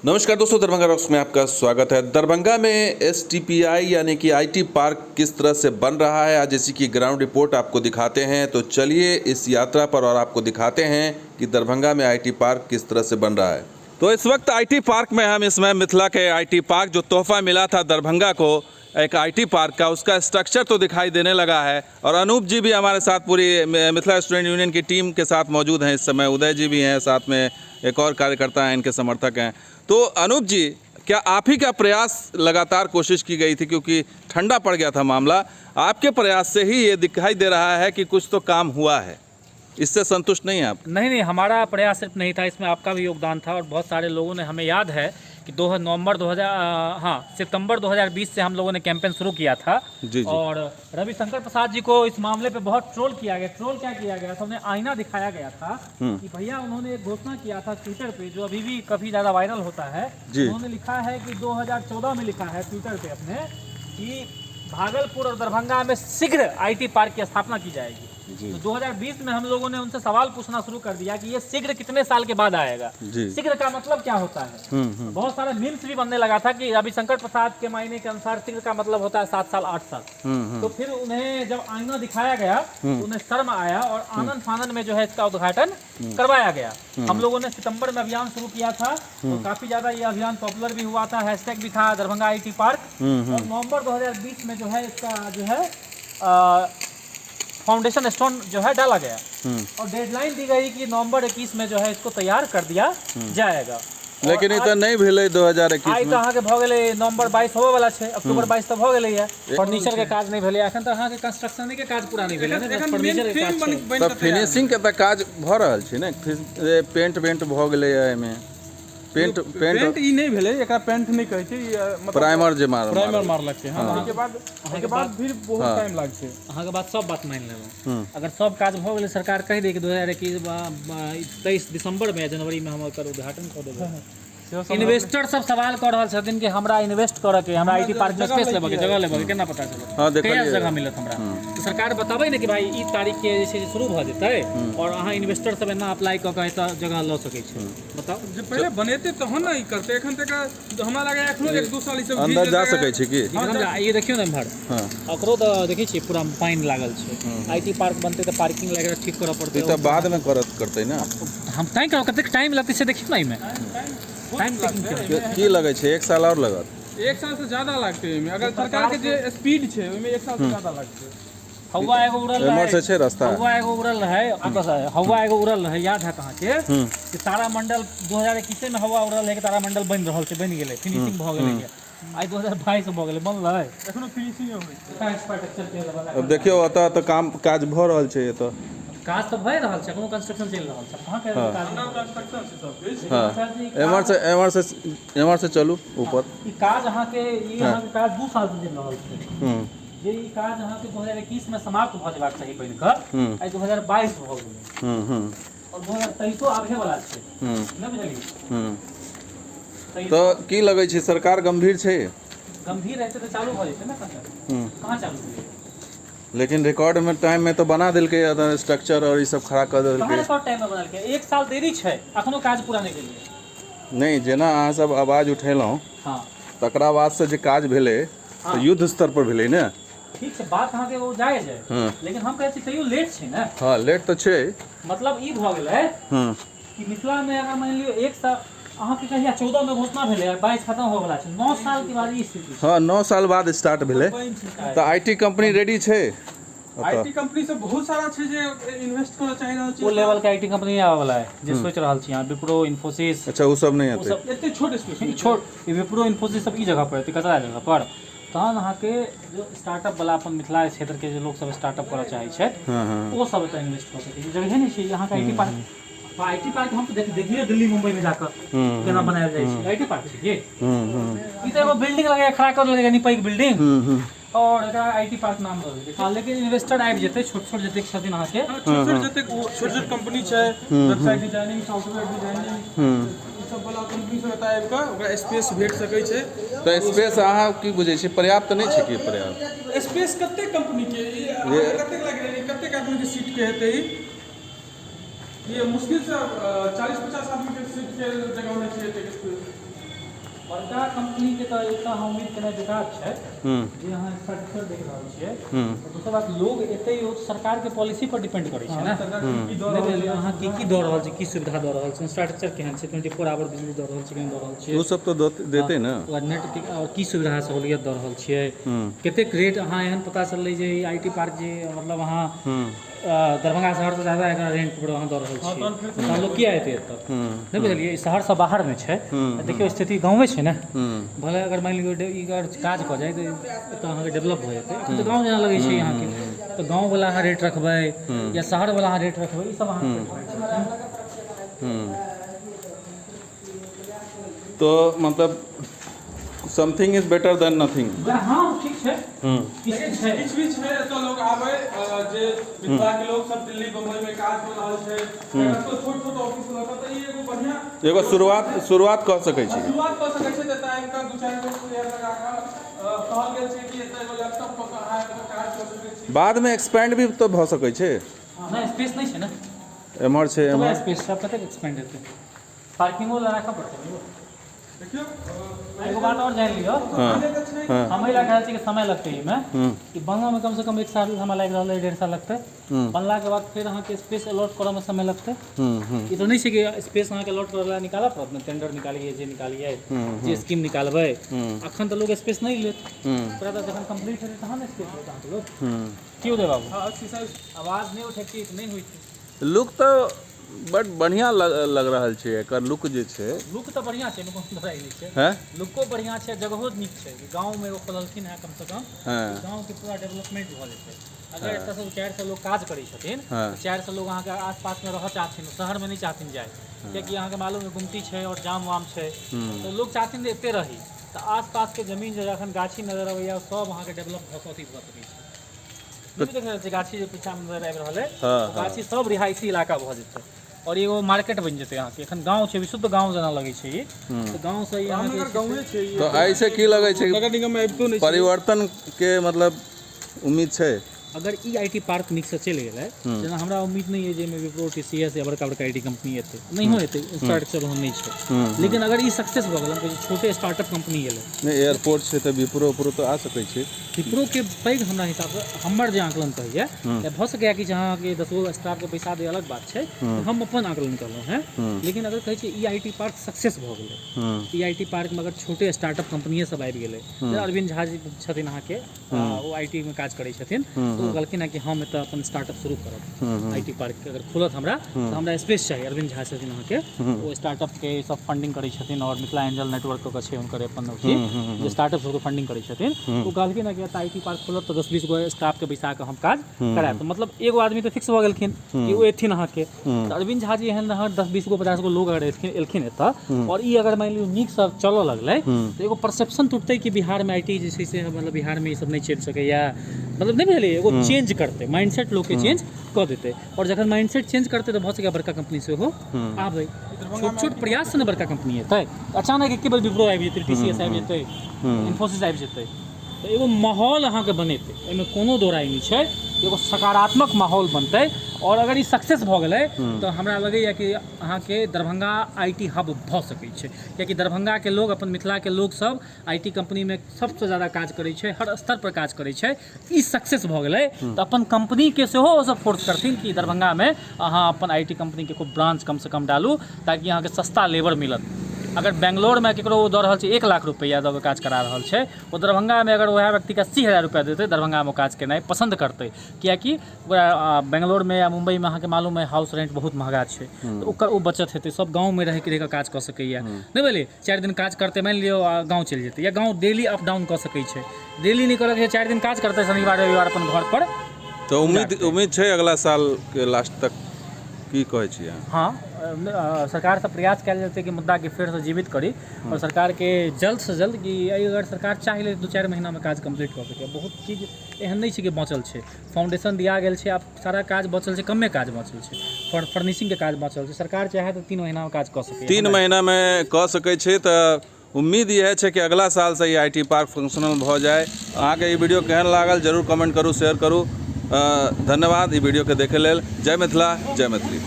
नमस्कार दोस्तों, दरभंगा रॉक्स में आपका स्वागत है। दरभंगा में STPI यानी कि IT पार्क किस तरह से बन रहा है, आज इसी की ग्राउंड रिपोर्ट आपको दिखाते हैं। तो चलिए इस यात्रा पर और आपको दिखाते हैं कि दरभंगा में IT पार्क किस तरह से बन रहा है। तो इस वक्त IT पार्क में हम इसमें मिथिला के IT पार्क जो तोहफा मिला था दरभंगा को एक IT पार्क का, उसका स्ट्रक्चर तो दिखाई देने लगा है। और अनूप जी भी हमारे साथ पूरी मिथिला स्टूडेंट यूनियन की टीम के साथ मौजूद हैं इस समय। उदय जी भी हैं, साथ में एक और कार्यकर्ता हैं, इनके समर्थक हैं। तो अनूप जी, क्या आप ही का प्रयास लगातार कोशिश की गई थी, क्योंकि ठंडा पड़ गया था मामला, आपके प्रयास से ही ये दिखाई दे रहा है कि कुछ तो काम हुआ है, इससे संतुष्ट नहीं हैं आप? नहीं, हमारा प्रयास सिर्फ नहीं था, इसमें आपका भी योगदान था और बहुत सारे लोगों ने, हमें याद है कि सितंबर 2020 से हम लोगों ने कैंपेन शुरू किया था। जी। और रविशंकर प्रसाद जी को इस मामले पे बहुत ट्रोल किया गया। ट्रोल क्या किया गया था, उन्हें आईना दिखाया गया था कि भैया, उन्होंने एक घोषणा किया था ट्विटर पे, जो अभी भी काफ़ी ज़्यादा वायरल होता है। उन्होंने लिखा है कि 2014 में लिखा है ट्विटर पे अपने कि भागलपुर और दरभंगा में शीघ्र IT पार्क की स्थापना की जाएगी। तो 2020 में हम लोगों ने उनसे सवाल पूछना शुरू कर दिया कि ये शीघ्र कितने साल के बाद आएगा, शीघ्र का मतलब क्या होता है। बहुत सारे मीम्स भी बनने लगा था कि रविशंकर प्रसाद के मायने के अनुसार शीघ्र का मतलब होता है 7 साल 8 साल। तो फिर उन्हें जब आईना दिखाया गया तो उन्हें शर्म आया और आनंद फानंद में जो है इसका उद्घाटन करवाया गया। हम लोगों ने सितंबर में अभियान शुरू किया था और काफी ज्यादा ये अभियान पॉपुलर भी हुआ था, हैशटैग भी था दरभंगा IT पार्क। और नवंबर 2020 में जो है इसका जो है फाउंडेशन स्टोन जो है डाला गया और डेडलाइन दी गई कि नवंबर 21 में जो है इसको तैयार कर दिया जाएगा। लेकिन इतना नहीं भेले 2021 में। आई तो अहाँ के भ गेलै नवंबर 22 होवे वाला छै, अक्टूबर 22 तो भ गेलै है। फर्नीचर के काज नहीं भेलै, एखन तो अहाँ के कंस्ट्रक्शन के काज पूरा नहीं भेलै ने, फर्नीचर के काज तो फिनिशिंग के त काज भ रहल छै ने, पेंट भ गेलै एमे। पेंट ई नहीं भेले, एकरा पेंट नहीं कहै छै, मतलब प्राइमर जे प्राइमर मारलक छै। हां, एके बाद फिर बहुत टाइम लाग छै। अहाँ के बात सब बात मान लेलौ। अगर सब काज भ गेलै, सरकार कहि दे कि 2023 दिसंबर में जनवरी में हम एकर उद्घाटन कर देबै। इन्वेस्टर सब सवाल कर रहल छथिन कि हमरा इन्वेस्ट करऽ के, हमरा IT पार्क में स्पेस लेबऽ के, जगह लेबऽ के, केना पता चलत? हां, देखलिए कया जगह मिलत हमरा। तो सरकार बताबै ने कि भाई ई तारीख के जे छै शुरू भ जेतै और अहाँ इन्वेस्टर सब एना अप्लाई क के एतऽ जगह ल सकै छै। बताउ, जे पहले बनेते तहन ना ई करते। एखन तक हमरा लगे एखनो 1-2 साल ई सब अंदर जा सकै छै कि? ये देखियो ने एम्हर, ओकरो तो देखै छी पूरा पाइन लागल छै। IT पार्क बनते तो पार्किंग वगैरह ठीक करऽ पड़तै। ई त बाद में करतै ना। हम तय करो कते टाइम लगतै से देखियो ना। टाइम की लगे छै? 1 साल और लगत? 1 साल से ज्यादा लागते में। अगर सरकार के जे स्पीड छै ओय में 1 साल से ज्यादा लागते। हवा एगो उड़ल एमर से छै रास्ता, हवा एगो उड़ल रहे, हवा एगो उड़ल रहे, याद है कहाँ के कि तारामंडल 2021 में हवा उड़ल है कि तारामंडल बन रहल छै, बन गेलै, फिनिशिंग भ गेलै। आई 2022 भ गेलै, बनलै, एखनो फिनिशिंग होय छै। इंफ्रास्ट्रक्चर के अब देखियो ओतऽ त काज भ रहल छै। एतऽ काज तो भय रहल छै, कोनो कंस्ट्रक्शन चल रहल छै। कहाँ के काज? कंस्ट्रक्शन छै सब किछ। हां, एमर से चलू ऊपर। ई काज अहाँ के, ई अहाँ के काज 2 साल से चल रहल छै। जे ई काज अहाँ के 2021 में समाप्त भ जेबाक चाही पहिल क, आई 2022 भ गेलै। और 2023 आबे वाला छै, नै बुझलियै? तो की लगे छै, सरकार गंभीर छै? गंभीर रहते तो चालू भ जेतै ना। कहाँ चालू भेलै? लेकिन रिकॉर्ड में टाइम में तो बना देलकै स्ट्रक्चर और ये सब खड़ा कर देलकै। रिकॉर्ड टाइम में बनलकै, 1 साल देरी छै, अखनो काज पूरा नहीं भेलै। नहीं, जेना अहाँ सब आवाज उठेलहुँ, तकरा बाद से जे काज भेलै तो युद्ध स्तर पर भेलै ने। ठीक छै, बात अहाँ के वो जायज है, लेकिन हम कहै छी तैयो लेट छै ने। हाँ, लेट तो छै। मतलब ई भ गेलै कि मिथिला में अगर मान लियो 1 साल अहाँ के कहिया 14 में घोषणा भेलै, 22 खत्म हो वाला छै, 9 साल के बाद ई स्थिति। हाँ, 9 साल बाद स्टार्ट भेलै। तो IT कंपनी रेडी छै? IT कंपनी सब बहुत सारा छै जे इन्वेस्ट करऽ चाहि रहल छै। ओ लेवल के IT कंपनी आवे वाला है जे सोच रहल छी अहाँ, विप्रो, इन्फोसिस। अच्छा, वो सब नहीं वो आते? सब एते छोट स्पेस छोट विप्रो, इन्फोसिस सब ई जगह पर एते कतरा जगह पर। तहन अहाँ के जो स्टार्टअप वाला अपन मिथिला क्षेत्र के जे लोग सब स्टार्टअप करऽ चाहै छै, वो सब एतऽ इन्वेस्ट कऽ सकै छै। जगह नहीं छै अहाँ के IT पार्क हम देखिए दिल्ली मुंबई में जाकर केना बनायल जाइ छै। IT पार्क छै ये, ई त एगो बिल्डिंग लगा खड़ा कर देलकै, पैघ बिल्डिंग, और एकरा IT पार्क नाम दऽ देलकै। हां, लेकिन इन्वेस्टर आबि जेतै, छोट जतेक छथिन अहाँ के, छोट छोट कंपनी छै, वेबसाइट डिजाइनिंग, सॉफ्टवेयर डिजाइनिंग, ई सब वाला कंपनी सब एतऽ आबि कऽ ओकरा स्पेस भेट सकै छै। तो स्पेस अहाँ की बुझै छी, पर्याप्त नहीं छै कि? पर्याप्त स्पेस कते कंपनी के, कते लागि रहलै, कते आदमी के सीट के हेतै? ये मुश्किल से 40-50 आदमी के सीट के जगह में छै। बड़का कंपनी के तो एक हम उम्मीद केना विकास है जे यहाँ स्ट्रक्चर देख रहल छियै दोसर बात लोग एते सरकार के पॉलिसी पर डिपेंड करै छै ना अहाँ की दऽ रहल छै की सुविधा दऽ रहल छै स्ट्रक्चर केहन छै 24 आवर बिजली दऽ रहल छै केहन दऽ रहल छै वो सब तो देते ना नेट और की सुविधा सहूलियत दऽ रहल छियै कतेक रेट अहाँ एहन पता चललै जे आईटी पार्क जे मतलब अहाँ दरभंगा शहर से ज्यादा एकरा रेंट पर अहाँ दऽ रहल छियै हम लोग किया एतै एतऽ नहि बुझलियै शहर से बाहर में छै देखियौ स्थिति गाँवे छै ने भले अगर मान लियौ ई अगर काज कऽ जाए तऽ अहाँके डेवलप भऽ जेतै तऽ गाँव जेना लगै छै अहाँके तऽ गाँव वाला अहाँ रेट रखबै या शहर वाला अहाँ रेट रखबै ई सब अहाँ तो मतलब something is better than nothing. हाँ ठीक छै किछ भी छै तो लोग आबै जे मिथिला के लोग सब दिल्ली बम्बई में काज कर रहल छै तो छोट छोट ऑफिस लगा त ई एगो बढ़िया एगो शुरुआत कऽ सकै छी तऽ टाइम का 2-4 शेयर लगा कऽ कहल गेल छै कि एतय एगो लैपटॉप पर अहाँ काज कर सकै छी बाद में एक्सपेंड भी तो भऽ सकै छै नहीं स्पेस नहीं छै ना एमहर छै एमहर स्पेस सब कते एक्सपेंड हेतै पार्किंगो लगा कऽ पड़तै देखियो एगो बात और जान लियो हम ही लगा छी कि समय लगते ही में कि बनवा में कम से कम 1 साल हमरा लाग रहल है 1.5 साल लगते बनला के बाद फिर अहाँ के स्पेस अलॉट करऽ में समय लगते ई तो नहीं छै कि स्पेस अहाँ के अलॉट करला निकाला पड़त न टेंडर निकालिए जे निकालिए जे स्कीम निकालबै अखन तो लोग स्पेस नहीं लेत पूरा तो जखन कंप्लीट हेतै तहन स्पेस लेत अहाँ लोग क्यों दे बाबू हां आवाज नहीं उठै छै नहीं होइत लुक तो बट बढ़िया लग रहल छै एकर लुक जे छै लुक तो बढ़िया छै नो कोनो लड़ाई नहीं छै हैं लुको बढ़िया छै जगहो नीक छै गांव में वो खोललखिन है कम से कम गांव के पूरा डेवलपमेंट भ जेतै अगर एतऽ से 400 लोग काज करै छथिन 400 लोग अहाँ के आसपास में रह चाहथिन शहर में नहीं चाहथिन जाए कियाकि अहाँ के मालूम है गुमती छै और जाम वाम छै तो लोग चाहथिन जे एते रही तो आसपास के जमीन जे जखन गाछी नजर अबैया सब अहाँ के डेवलप भऽ सकै छै नहीं देख रहल छै गाछी जे पीछा में नजर आबि रहल है गाछी सब रिहायशी इलाका भऽ जेतै और एगो मार्केट बन जेतै अहाँ के एखन गांव छै विशुद्ध गांव जेना लगै छै ई तो गांव से अहाँ के गाँवे छै तो ऐसे की लगै छै नगर निगम में आबितो नहीं परिवर्तन के मतलब उम्मीद छै अगर ई आईटी पार्क नीक से चलि गेलै जेना हमरा उम्मीद नहीं है जे में विप्रो टीसीएस या बड़का बड़का आईटी कंपनी एतै नहीं हो एतै स्ट्रक्चर ओहन नहीं छै लेकिन अगर ई सक्सेस भऽ गेलै कोई छोटे स्टार्टअप कंपनी एलै नहीं एयरपोर्ट छै तऽ विप्रो तो आ सकै छै विप्रो के पैघ हमरा हिसाब से हमर जे आकलन कहैया या भऽ सकैया कि जहाँ के 10 गो स्टाफ के पैसा दे अलग बात छै हम अपन आकलन करलहुँ हैं लेकिन अगर कहै छै ई आईटी पार्क सक्सेस भऽ गेलै ई आईटी पार्क में अगर छोटे स्टार्टअप कंपनी सब आबि गेलै अरविंद झा जी छथिन अहाँ के ओ आईटी में काज करै छथिन तो कहलखिन कि हम एतऽ अपन स्टार्टअप शुरू करब आईटी पार्क अगर खुलत हमरा तऽ हमरा स्पेस चाहिए अरविंद झा छथिन अहाँ के ओ स्टार्टअप के सब फंडिंग करै छथिन और मिथिला एंजल नेटवर्क के छै हुनकर अपन अथी जे स्टार्टअप सबके फंडिंग करै छथिन ओ कहलखिन कि आईटी पार्क खुलत तऽ 10-20 गो स्टाफ के बैसा के हम काज करायब तऽ मतलब एगो आदमी तऽ फिक्स भऽ गेलखिन कि ओ एथिन अहाँ के अरविंद झा जी एहन 10-20 गो 50 गो लोग अगर एलखिन एतऽ और ई अगर मान लियौ नीक सब चलऽ लगलै तऽ एगो परसेप्शन टूटतै कि बिहार में आईटी जे छै से मतलब बिहार में ई सब नहीं चलि सकैया मतलब नहीं बुझलियै एगो चेंज करते माइंडसेट लोग के चेंज कऽ देते और जखन माइंडसेट चेंज करते तऽ भऽ सकैया बड़का कंपनी से हो आबै छोट छोट प्रयास से ने बड़का कंपनी एतै अचानक एके बेर विप्रो आबि जेतै टीसीएस आबि जेतै इन्फोसिस आबि जेतै तो एगो माहौल अहाँ के बनेतै एहिमे कोनो दोराई नहीं छै एगो सकारात्मक माहौल बनतै और अगर ई सक्सेस भऽ गेलै तऽ हमरा लगैया कि अहाँ के दरभंगा आईटी हब भऽ सकै छै कियाकि दरभंगा के लोग अपन मिथिला के लोग सब आईटी कंपनी में सबसे ज्यादा काज करै छै हर स्तर पर काज करै छै ई सक्सेस भऽ गेलै तऽ अपन कंपनी के सेहो ओ सब फोर्स करथिन कि दरभंगा में अहाँ अपन आईटी कंपनी के कोई ब्रांच कम से कम डालू ताकि अहाँ के सस्ता लेबर मिलत अगर बेंगलोर में केकरो दऽ रहल छै 1 लाख रुपया दऽ के काज करा रहल छै ओ दरभंगा में अगर वएह व्यक्ति के 80,000 रुपया देतै दरभंगा में काज केनाइ पसंद करतै कियाकि बेंगलोर में या मुंबई में अहाँ के मालूम है हाउस रेंट बहुत महंगा छै तो ओकर ओ बचत हेतै सब गाँव में रह के काज कऽ सकैया नहीं बुझलियै 4 दिन काज करतै मान लियौ गाँव चलि जेतै या गाँव डेली अप डाउन कऽ सकै छै डेली नहीं करत 4 दिन काज करतै शनिवार रविवार अपन घर पर तो उम्मीद छै अगला साल के लास्ट तक की कहै छी हाँ सरकार से प्रयास कयल जेतै कि मुद्दा के फेर से जीवित करी और सरकार के जल्द से जल्द कि अगर सरकार चाहे 2-4 महीना में काज कंप्लीट कर सके बहुत चीज एहन नहीं छै कि बचल छै फाउंडेशन दिया गेल छै आब सारा काज बचल छै कमे काज बचल छै फर्निशिंग के काज बचल छै सरकार चाहे तो 3 महीना में काज कऽ सकै 3 महीना में कऽ सकै छै तऽ उम्मीद यह है कि अगला साल से ये आईटी पार्क फंक्शनल भऽ जाए अहाँ के ई वीडियो केहन लागल जरूर कमेंट करू शेयर करू धन्यवाद ई वीडियो के देखे लेल जय मिथिला जय मैथिली।